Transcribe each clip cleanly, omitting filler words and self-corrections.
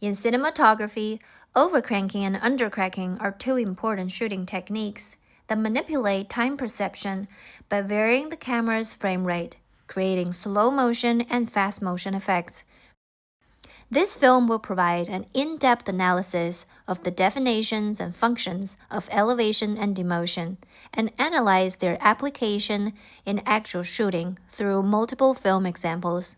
In cinematography, overcranking and undercranking are two important shooting techniques that manipulate time perception by varying the camera's frame rate, creating slow motion and fast motion effects. This film will provide an in-depth analysis of the definitions and functions of elevation and demotion, and analyze their application in actual shooting through multiple film examples.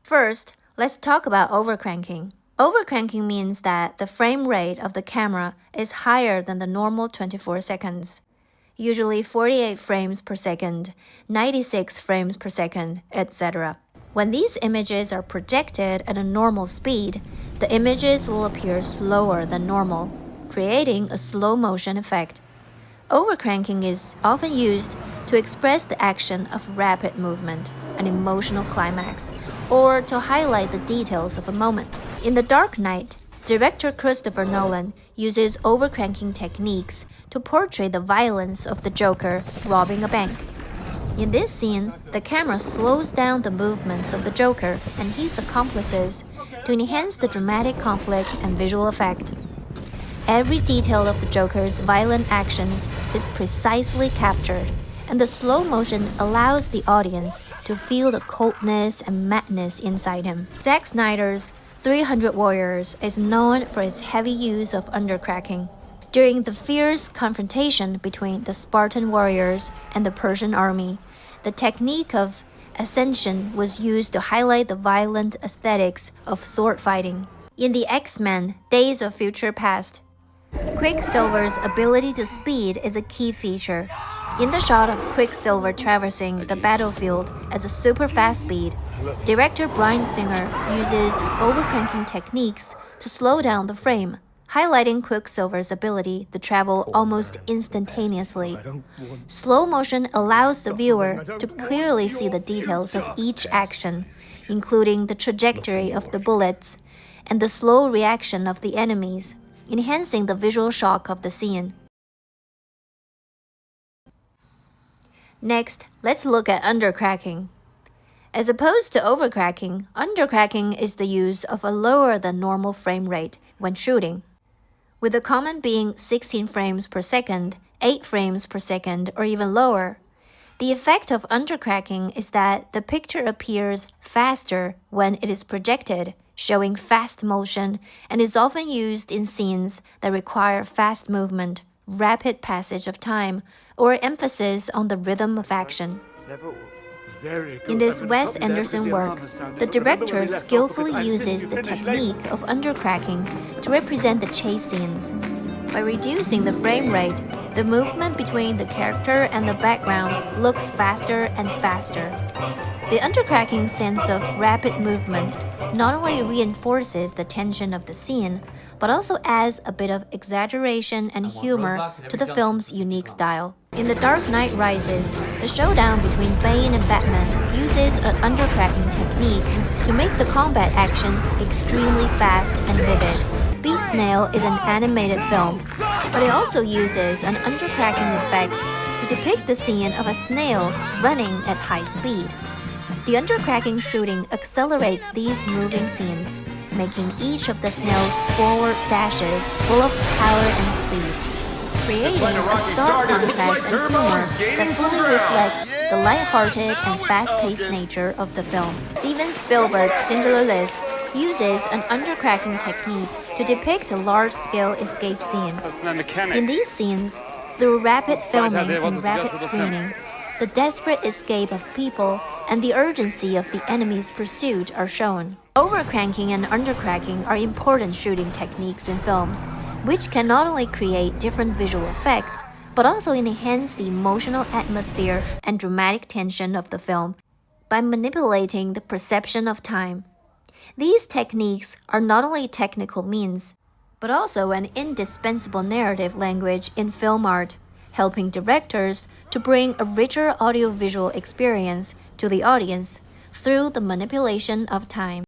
First, let's talk about overcranking. Overcranking means that the frame rate of the camera is higher than the normal 24 seconds, usually 48 frames per second, 96 frames per second, etc. When these images are projected at a normal speed, the images will appear slower than normal, creating a slow motion effect. Overcranking is often used to express the action of rapid movement, an emotional climax, or to highlight the details of a moment. In The Dark Knight, director Christopher Nolan uses overcranking techniques to portray the violence of the Joker robbing a bank. In this scene, the camera slows down the movements of the Joker and his accomplices to enhance the dramatic conflict and visual effect. Every detail of the Joker's violent actions is precisely captured, and the slow motion allows the audience to feel the coldness and madness inside him. Zack Snyder's 300 Warriors is known for its heavy use of undercranking. During the fierce confrontation between the Spartan warriors and the Persian army, the technique of ascension was used to highlight the violent aesthetics of sword fighting. In the X-Men Days of Future Past, Quicksilver's ability to speed is a key feature. In the shot of Quicksilver traversing the battlefield at a super fast speed, director Bryan Singer uses overcranking techniques to slow down the frame, highlighting Quicksilver's ability to travel almost instantaneously. Slow motion allows the viewer to clearly see the details of each action, including the trajectory of the bullets and the slow reaction of the enemies, enhancing the visual shock of the scene. Next, let's look at undercranking. As opposed to overcranking, undercranking is the use of a lower than normal frame rate when shooting, with the common being 16 frames per second, 8 frames per second, or even lower. The effect of undercranking is that the picture appears faster when it is projected, showing fast motion, and is often used in scenes that require fast movement, rapid passage of time, or emphasis on the rhythm of action. In this Wes Anderson work, the director skillfully uses the technique of undercranking to represent the chase scenes. By reducing the frame rate, the movement between the character and the background looks faster and faster. The undercranking sense of rapid movement not only reinforces the tension of the scene, but also adds a bit of exaggeration and humor to the film's unique style. In The Dark Knight Rises, the showdown between Bane and Batman uses an undercranking technique to make the combat action extremely fast and vivid. Speed Snail is an animated film, but it also uses an undercranking effect to depict the scene of a snail running at high speed. The undercranking shooting accelerates these moving scenes, making each of the snail's forward dashes full of power and speed, creating a stark contrast and humor that fully reflects the lighthearted and fast-paced nature of the film. Steven Spielberg's Schindler's List uses an undercranking technique to depict a large-scale escape scene. In these scenes, through rapid filming and rapid screening, the desperate escape of people and the urgency of the enemy's pursuit are shown. Overcranking and undercranking are important shooting techniques in films, which can not only create different visual effects, but also enhance the emotional atmosphere and dramatic tension of the film by manipulating the perception of time. These techniques are not only technical means, but also an indispensable narrative language in film art, helping directors to bring a richer audiovisual experience to the audience through the manipulation of time.